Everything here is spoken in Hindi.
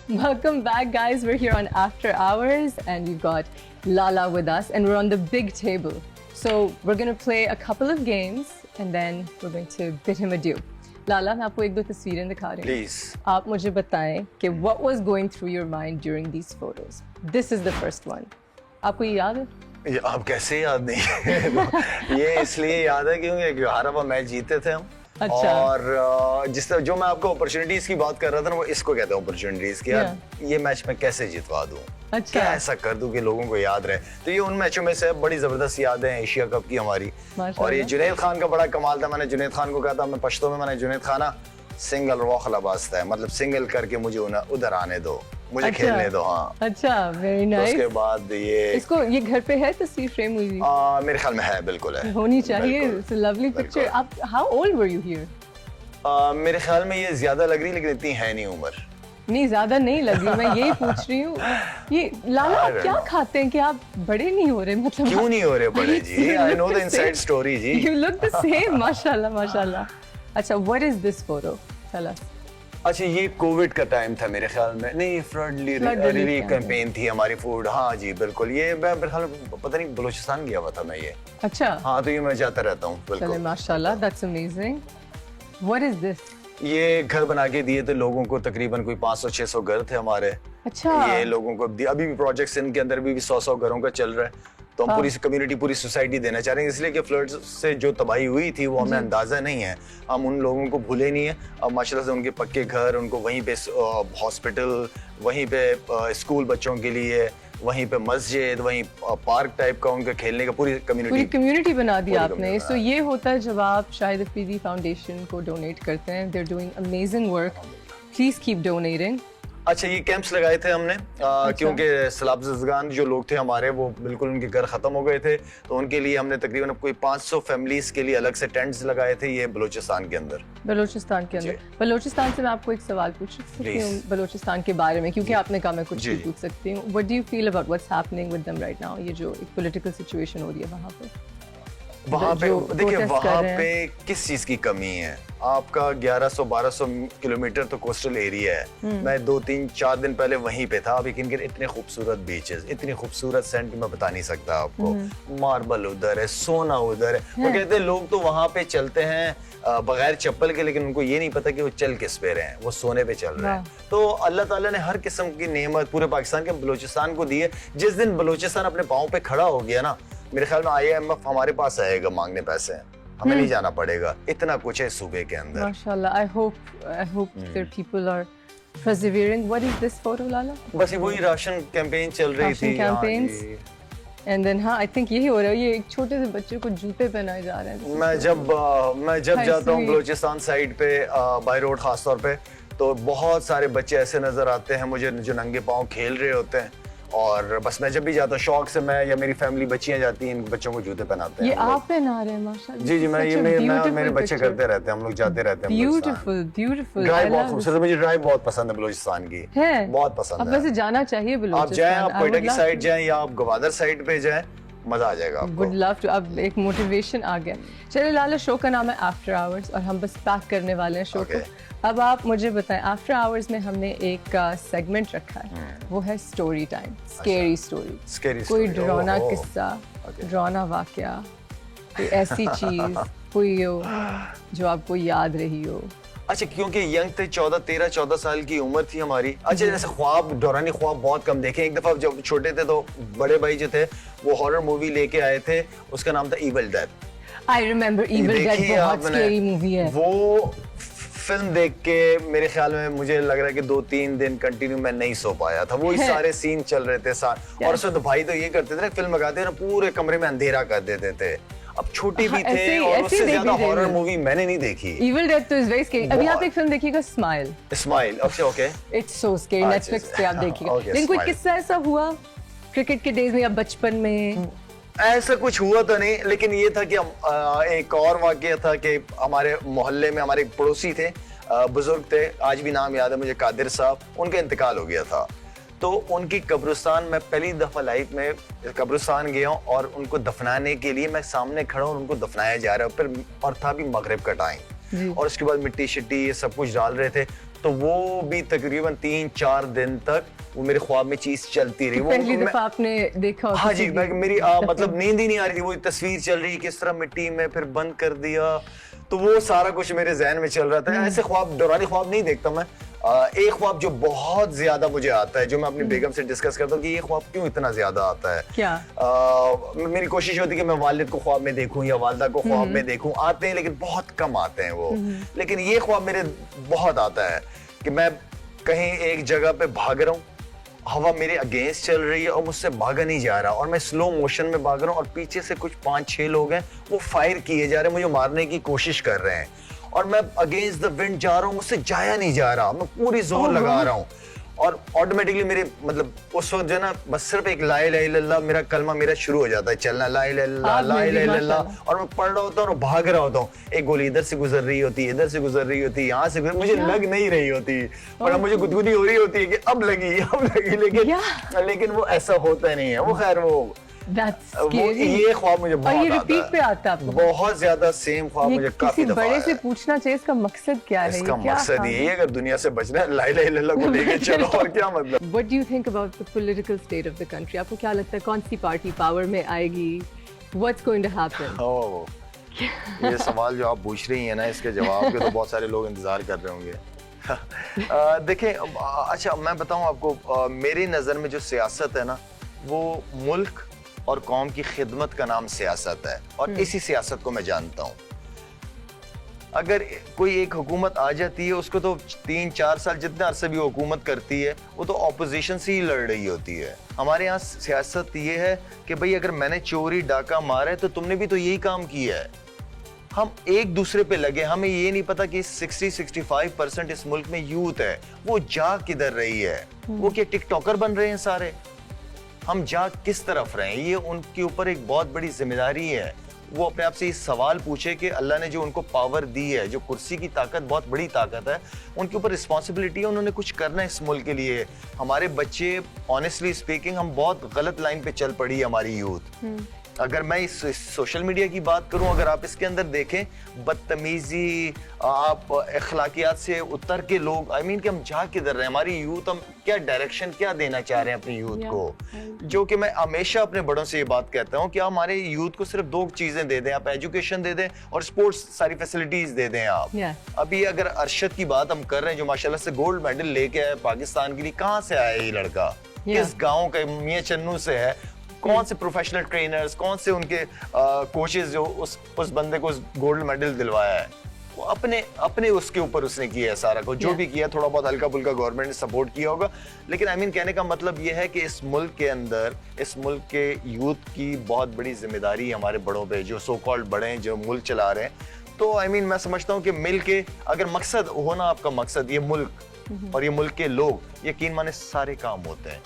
Welcome back, guys. We're here on After Hours, and we've got Lala with us, and we're on the big table. So we're going to play a couple of games, and then we're going to bid him adieu. Lala, मैं आपको एक दो तस्वीरें दिखा रही हूँ. Please. आप मुझे बताएं कि what was going through your mind during these photos. This is the first one. आपको ये याद है? ये आप कैसे याद नहीं ये इसलिए याद है क्योंकि 11वां मैच जीते थे हम. अच्छा. और जिस तरह जो मैं आपको अपॉर्चुनिटीज की बात कर रहा था ना, वो इसको कहते हैं अपॉर्चुनिटीज कि यार ये मैच मैं कैसे जितवा दूं. अच्छा. क्या ऐसा कर दूं कि लोगों को याद रहे. तो ये उन मैचों में से बड़ी जबरदस्त यादें हैं एशिया कप की हमारी. और ये जुनैद खान का बड़ा कमाल था. मैंने जुनैद खान को कहा था, मैं पश्तो में मैंने जुनैद खाना सिंगल रोखला बास्ता है, मतलब सिंगल करके मुझे उधर आने दो, मुझे खेलने दो. हाँ. अच्छा, वेरी नाइस. उसके बाद ये घर पे है तस्वीर फ्रेम हुई हुई? मेरे ख्याल में है, बिल्कुल है, होनी चाहिए. It's a lovely picture. आप how old were you here? मेरे ख्याल में ये ज्यादा लग रही, लेकिन इतनी है नहीं उम्र. नहीं, ज्यादा नहीं लग रही. मैं यही पूछ रही हूँ. ये लाला, आप क्या खाते हैं कि आप बड़े नहीं हो रहे? मतलब क्यों नहीं हो रहे बड़े जी? I know the inside story जी. You look the same. माशाल्लाह माशाल्लाह. अच्छा, what is this photo? Tell us. अच्छा, ये कोविड का टाइम था मेरे ख्याल में. नहीं, फ्लड रिलीफ कैंपेन थी हमारी फूड. हाँ जी, बिल्कुल. ये मैं मेरे ख्याल में पता नहीं बलूचिस्तान गया हुआ था मैं. ये अच्छा. हाँ, तो ये मैं जाता रहता हूँ. बिल्कुल. माशाल्लाह, that's amazing. What is this? ये घर बना के दिए थे लोगों को. तकरीबन कोई 500-600 घर थे हमारे. अच्छा. ये लोगों को अभी भी प्रोजेक्ट्स इनके अंदर भी 100-100 घरों का चल रहा है. तो हम पूरी कम्युनिटी, पूरी सोसाइटी देना चाह रहे हैं, इसलिए कि फ्लड से जो तबाही हुई थी वो हमें अंदाजा नहीं है. हम उन लोगों को भूले नहीं है. अब माशाल्लाह से उनके पक्के घर, उनको वहीं पे हॉस्पिटल, वहीं पे स्कूल बच्चों के लिए, वहीं पे मस्जिद, वहीं पार्क टाइप का उनका खेलने का पूरी कम्युनिटी बना दी आपने. सो ये होता है जब आप शाहिद अफरीदी फाउंडेशन को डोनेट करते हैं. They are doing amazing work. Please keep donating. अच्छा, ये कैंप्स लगाए थे हमने क्योंकि सैलाब-ज़दगान जो लोग थे हमारे, वो बिल्कुल उनके घर खत्म हो गए थे. तो उनके लिए हमने तकरीबन कोई 500 फैमिलीज के लिए अलग से टेंट्स लगाए थे. ये बलूचिस्तान के अंदर. बलूचिस्तान से मैं आपको एक सवाल पूछ सकती हूँ बलूचिस्तान के बारे में, क्योंकि आपने कहा मैं कुछ भी पूछ सकती हूँ. What do you feel about what's happening with them right now? ये जो एक पॉलिटिकल सिचुएशन हो रही है वहाँ पे देखिए, वहाँ पे किस चीज की कमी है? आपका 1100-1200 किलोमीटर तो कोस्टल एरिया है. मैं 2-3-4 दिन पहले वहीं पे था. अब इतने खूबसूरत बीचेस, इतनी खूबसूरत सेंट मैं बता नहीं सकता आपको. मार्बल उधर है, सोना उधर है. वो कहते हैं लोग तो वहाँ पे चलते हैं बगैर चप्पल के, लेकिन उनको ये नहीं पता कि वो चल किस पे रहे हैं, वो सोने पे चल रहे हैं. तो अल्लाह ताला ने हर किस्म की नेमत पूरे पाकिस्तान के बलूचिस्तान को दी है. जिस दिन बलूचिस्तान अपने पाँव पे खड़ा हो गया ना, मेरे ख्याल में IMF हमारे पास आएगा मांगने पैसे. हमें नहीं जाना पड़ेगा. इतना कुछ है सूबे के अंदर. माशाल्लाह. I hope that people are persevering. What is this photo, Lala? बस ये वही राशन कैंपेन चल रही थी. And then I think यही हो रहा है. ये एक छोटे से बच्चे को जूते पहनाए जा रहे हैं. मैं जब जाता हूँ बलूचिस्तान साइड पे, बाई रोड खास तौर पे, तो बहुत सारे बच्चे ऐसे नजर आते हैं मुझे जो नंगे पाँव खेल रहे होते हैं. और बस मैं जब भी जाता हूँ, शौक से मैं या मेरी फैमिली बच्चियां जाती हैं, इन बच्चों को जूते पहनाते हैं. ये आप पहना रहे हैं? माशाल्लाह. जी, मैं मेरे बच्चे करते रहते हैं. हम लोग जाते रहते हैं. ब्यूटीफुल. ड्राइव बहुत खूबसूरत. मुझे ड्राइव बहुत पसंद है बलूचिस्तान की. बहुत पसंद है. अब वैसे जाना चाहिए बलूचिस्तान. आप जाएं, आप कोयटा की साइड जाएं या आप गवादर साइड पे जाएं, मजा आ जाएगा आपको. Would love to. अब एक मोटिवेशन आ गया. चलिए लाला, शो का नाम है आफ्टर आवर्स और हम बस पैक करने वाले हैं शो को. अब आप मुझे बताएं, आफ्टर आवर्स में हमने एक सेगमेंट रखा है, वो है स्टोरी टाइम. Scary story. कोई डरावना किस्सा, डरावना वाकया, कोई ऐसी चीज कोई हो जो आपको याद रही हो. अच्छा, क्योंकि यंग थे, 13-14 साल की उम्र थी हमारी. अच्छा, जैसे ख्वाब, दौरानी ख्वाब बहुत कम देखे. एक दफा जब छोटे थे तो बड़े भाई जो थे वो हॉरर मूवी लेके आए थे. उसका नाम था evil death. I remember evil death. बहुत स्केरी मूवी है. वो फिल्म देख के मेरे ख्याल में मुझे लग रहा है कि 2-3 दिन कंटिन्यू मैं नहीं सो पाया था. वही सारे सीन चल रहे थे साथ. और उसमें तो भाई तो ये करते थे ना, फिल्म लगाते ना, पूरे कमरे में अंधेरा कर देते थे. अब छोटे भी थे और उससे ज्यादा हॉरर मूवी मैंने नहीं देखी. इविल डेथ तो इज वेरी स्केरी. अभी आप एक फिल्म देखिएगा, स्माइल. अच्छा, okay. It's so scary. Netflix पे आप देखिएगा. लेकिन कोई किस्सा ऐसा हुआ क्रिकेट के डेज में या बचपन में? ऐसा कुछ हुआ तो नहीं, लेकिन ये था कि एक और वाकया था कि हमारे मोहल्ले में हमारे एक पड़ोसी थे, बुजुर्ग थे, आज भी नाम याद है मुझे, कादिर साहब. उनका इंतकाल हो गया था. तो उनकी कब्रिस्तान में पहली दफा लाइफ में कब्रिस्तान गया हूँ और उनको दफनाने के लिए मैं सामने खड़ा हूँ. उनको दफनाया जा रहा है फिर, और था भी मगरिब का टाइम. और उसके बाद मिट्टी शिट्टी ये सब कुछ डाल रहे थे. तो वो भी तकरीबन 3-4 दिन तक वो मेरे ख्वाब में चीज चलती रही। वो पहली दफा आपने देखा? हाँ जी, मेरी मतलब नींद ही नहीं आ रही थी, वो तस्वीर चल रही किस तरह मिट्टी में, फिर बंद कर दिया, तो वो सारा कुछ मेरे जहन में चल रहा था। ऐसे ख्वाब, डरावनी ख्वाब नहीं देखता मैं। एक ख्वाब जो बहुत ज्यादा मुझे आता है, जो मैं अपनी बेगम से डिस्कस करता हूँ कि ये ख्वाब क्यों इतना ज्यादा आता है। क्या? मेरी कोशिश होती है कि मैं वालिद को ख्वाब में देखूं या वालदा को ख्वाब में देखूं। आते हैं लेकिन बहुत कम आते हैं वो। लेकिन ये ख्वाब मेरे बहुत आता है कि मैं कहीं एक जगह पे भाग रहा हूँ, हवा मेरे अगेंस्ट चल रही है और मुझसे भागा नहीं जा रहा, और मैं स्लो मोशन में भाग रहा हूँ और पीछे से कुछ 5-6 लोग हैं, वो फायर किए जा रहे हैं, मुझे मारने की कोशिश कर रहे हैं, और मैं अगेंस्ट द विंड जा रहा हूँ, मुझसे जाया नहीं जा रहा, मैं पूरी जोर लगा रहा हूँ। और ऑटोमेटिकली मेरे मतलब उस वक्त जो है ना, बस सिर्फ एक ला इलाहा इल्लल्लाह मेरा कलमा मेरा शुरू हो जाता है चलना, ला इलाहा इल्लल्लाह, ला इलाहा इल्लल्लाह, और मैं पढ़ रहा होता हूँ और भाग रहा होता हूँ। एक गोली इधर से गुजर रही होती है, इधर से गुजर रही होती है, यहाँ से मुझे लग नहीं रही होती, पर मुझे गुदगुदी हो रही होती है कि अब लगी, लेकिन वो ऐसा होता नहीं है। वो खैर वो ये ख्वाब मुझे बहुत ये रिपीट पे आता है आपको? बहुत ज्यादा सेम ख्वाब मुझे काफी दफा बड़े से पूछना चाहिए इसका मकसद क्या है? इसका मकसद यही है अगर दुनिया से बचना है, ला इलाहा इल्लल्लाह को लेके चलो, और क्या मतलब। What do you think about the political state of the country? आपको क्या लगता है कौन सी पार्टी पावर में आएगी? What's going to happen? ये सवाल जो आप पूछ रही हैं ना, इसके जवाब के तो बहुत सारे लोग इंतजार कर रहे होंगे। देखें, अच्छा मैं बताऊं आपको, मेरी नजर में जो सियासत है ना, वो मुल्क और कौम की खिदमत का नाम सियासत है, और इसी सियासत को मैं जानता हूँ। अगर कोई एक हुकूमत आ जाती है, उसको तो 3-4 साल जितने अरसे भी हुकूमत करती है, वो तो ऑपोजिशन से ही लड़ रही होती है। हमारे यहाँ सियासत ये है कि भाई अगर मैंने चोरी डाका मारा है तो तुमने भी तो यही काम किया है। हम एक दूसरे पे लगे, हमें ये नहीं पता कि 60-65% इस मुल्क में यूथ है, वो जा किधर रही है, वो क्या टिकटॉकर बन रहे हैं सारे, हम जा किस तरफ रहे हैं। ये उनके ऊपर एक बहुत बड़ी जिम्मेदारी है। वो अपने आप से ये सवाल पूछे कि अल्लाह ने जो उनको पावर दी है, जो कुर्सी की ताकत बहुत बड़ी ताकत है, उनके ऊपर रिस्पॉन्सिबिलिटी है, उन्होंने कुछ करना है इस मुल्क के लिए। हमारे बच्चे, ऑनेस्टली स्पीकिंग, हम बहुत गलत लाइन पे चल पड़ी है हमारी यूथ। अगर मैं इस सोशल मीडिया की बात करूं, अगर आप इसके अंदर देखें, बदतमीजी, आप अखलाकियात से उतर के लोग, आई मीन कि हम जा किधर रहे हैं, हमारी यूथ, हम क्या डायरेक्शन क्या देना चाह रहे हैं अपनी यूथ को। जो कि मैं हमेशा अपने बड़ों से ये बात कहता हूं कि आप हमारे यूथ को सिर्फ 2 चीजें दे दें, आप एजुकेशन दे दें और स्पोर्ट्स सारी फैसिलिटीज दे दें आप। अभी अगर अरशद की बात हम कर रहे हैं, जो माशाल्लाह से गोल्ड मेडल लेके आया पाकिस्तान के लिए, कहाँ से आया ये लड़का, किस गाँव का, मियां चन्नू से है, कौन से प्रोफेशनल ट्रेनर्स, कौन से उनके कोचेस जो उस बंदे को गोल्ड मेडल दिलवाया है, वो अपने उसके ऊपर उसने किया है सारा कुछ। जो भी किया, थोड़ा बहुत हल्का फुल्का गवर्नमेंट ने सपोर्ट किया होगा, लेकिन आई मीन कहने का मतलब ये है कि इस मुल्क के अंदर, इस मुल्क के यूथ की बहुत बड़ी जिम्मेदारी है हमारे बड़ों पे, जो सो कॉल्ड बड़े हैं, जो मुल्क चला रहे हैं। तो आई मीन मैं समझता हूँ कि मिल के, अगर मकसद हो ना, आपका मकसद ये मुल्क और ये मुल्क के लोग, यकीन माने सारे काम होते हैं।